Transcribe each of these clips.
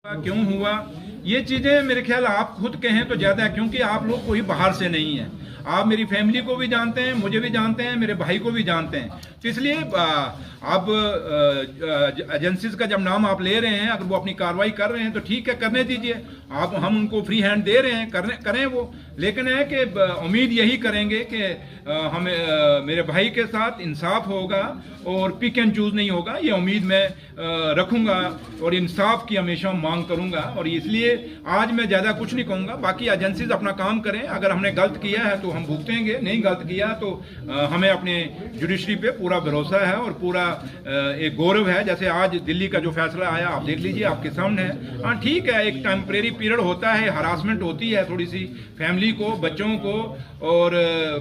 क्यों हुआ ये चीजें मेरे ख्याल आप खुद कहें तो ज्यादा है, क्योंकि आप लोग कोई बाहर से नहीं है। आप मेरी फैमिली को भी जानते हैं, मुझे भी जानते हैं, मेरे भाई को भी जानते हैं। तो इसलिए अब एजेंसीज का जब नाम आप ले रहे हैं, अगर वो अपनी कार्रवाई कर रहे हैं तो ठीक है, करने दीजिए। आप हम उनको फ्री हैंड दे रहे हैं, करें वो। लेकिन है कि उम्मीद यही करेंगे कि हमें मेरे भाई के साथ इंसाफ होगा और पिक एंड चूज नहीं होगा। ये उम्मीद मैं रखूंगा और इंसाफ की हमेशा मांग करूंगा। और इसलिए आज मैं ज्यादा कुछ नहीं कहूंगा। बाकी एजेंसीज अपना काम करें। अगर हमने गलत किया है तो हम भुगतेंगे, नहीं गलत किया तो हमें अपने जुडिशरी पे पूरा भरोसा है और पूरा एक गौरव है। जैसे आज दिल्ली का जो फैसला आया, आप देख लीजिए, आपके सामने है। हाँ ठीक है, एक टेम्परेरी पीरियड होता है, हरासमेंट होती है थोड़ी सी फैमिली को, बच्चों को, और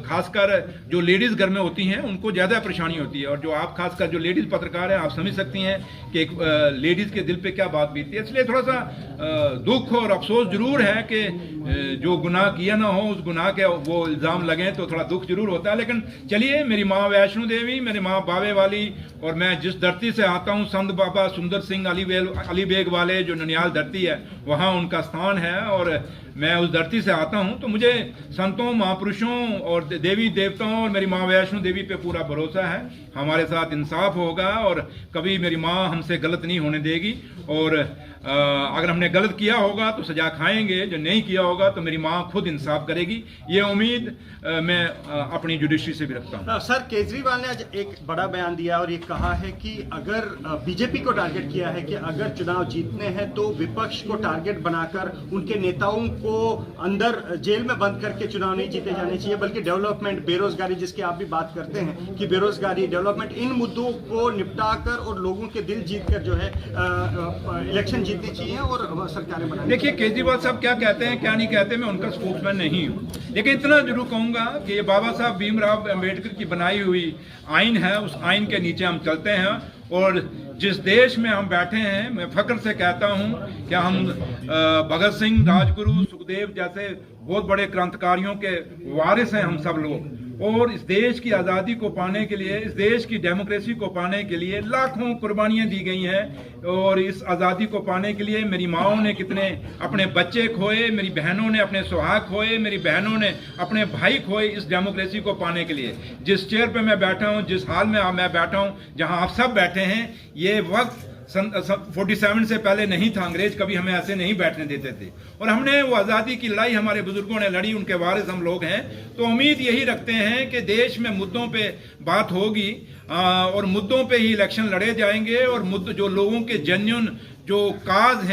खासकर जो लेडीज घर में होती हैं उनको ज्यादा परेशानी होती है। और जो आप खासकर जो लेडीज पत्रकार हैं, आप समझ सकती हैं कि एक लेडीज के दिल पे क्या बात बीतती है। इसलिए थोड़ा सा दुख और अफसोस जरूर है कि जो गुनाह किया ना हो, उस गुनाह के वो इल्जाम लगे तो थोड़ा दुख जरूर होता है। लेकिन चलिए, मेरी माँ वैष्णो देवी, मेरी माँ बावे वाली, और मैं जिस धरती से आता हूँ, संत बाबा सुंदर सिंह अली बेग वाले जो ननियाल धरती है, वहाँ उनका स्थान है और मैं उस धरती से आता हूं। तो मुझे संतों, महापुरुषों और देवी देवताओं और मेरी माँ वैष्णो देवी पे पूरा भरोसा है। हमारे साथ इंसाफ होगा और कभी मेरी माँ हमसे गलत नहीं होने देगी। और अगर हमने गलत किया होगा तो सजा खाएंगे, जो नहीं किया होगा तो मेरी माँ खुद इंसाफ करेगी। ये उम्मीद मैं अपनी जुडिशरी से भी रखता हूँ। सर, केजरीवाल ने आज एक बड़ा बयान दिया और ये कहा है कि अगर बीजेपी को टारगेट किया है कि अगर चुनाव जीतने हैं तो विपक्ष को टारगेट बनाकर उनके नेताओं को अंदर जेल में बंद करके चुनाव नहीं जीते जाने चाहिए, बल्कि डेवलपमेंट, बेरोजगारी, जिसकी आप भी बात करते हैं कि बेरोजगारी, डेवलपमेंट, इन मुद्दों को निपटाकर और लोगों के दिल जीतकर जो है इलेक्शन जीतनी चाहिए और सरकारें बनानी। देखिए, केजरीवाल साहब क्या कहते हैं क्या नहीं कहते, मैं उनका स्पोक्समैन नहीं हूँ। लेकिन इतना जरूर कहूंगा कि ये बाबा साहब भीमराव अम्बेडकर की बनाई हुई आइन है, उस आइन के नीचे हम चलते हैं। और जिस देश में हम बैठे हैं, मैं फख्र से कहता हूं कि हम भगत सिंह, राजगुरु, सुखदेव जैसे बहुत बड़े क्रांतिकारियों के वारिस हैं हम सब लोग। और इस देश की आज़ादी को पाने के लिए, इस देश की डेमोक्रेसी को पाने के लिए लाखों कुर्बानियां दी गई हैं। और इस आज़ादी को पाने के लिए मेरी माओं ने कितने अपने बच्चे खोए, मेरी बहनों ने अपने सुहाग खोए, मेरी बहनों ने अपने भाई खोए इस डेमोक्रेसी को पाने के लिए। जिस चेयर पे मैं बैठा हूँ, जिस हाल में मैं बैठा हूँ, जहाँ आप सब बैठे हैं, ये वक्त 47 से पहले नहीं था। अंग्रेज कभी हमें ऐसे नहीं बैठने देते थे। और हमने वो आज़ादी की लड़ाई हमारे बुजुर्गों ने लड़ी, उनके वारिस हम लोग हैं। तो उम्मीद यही रखते हैं कि देश में मुद्दों पे बात होगी और मुद्दों पे ही इलेक्शन लड़े जाएंगे। और मुद्दे जो लोगों के जेन्युइन जो काज हैं,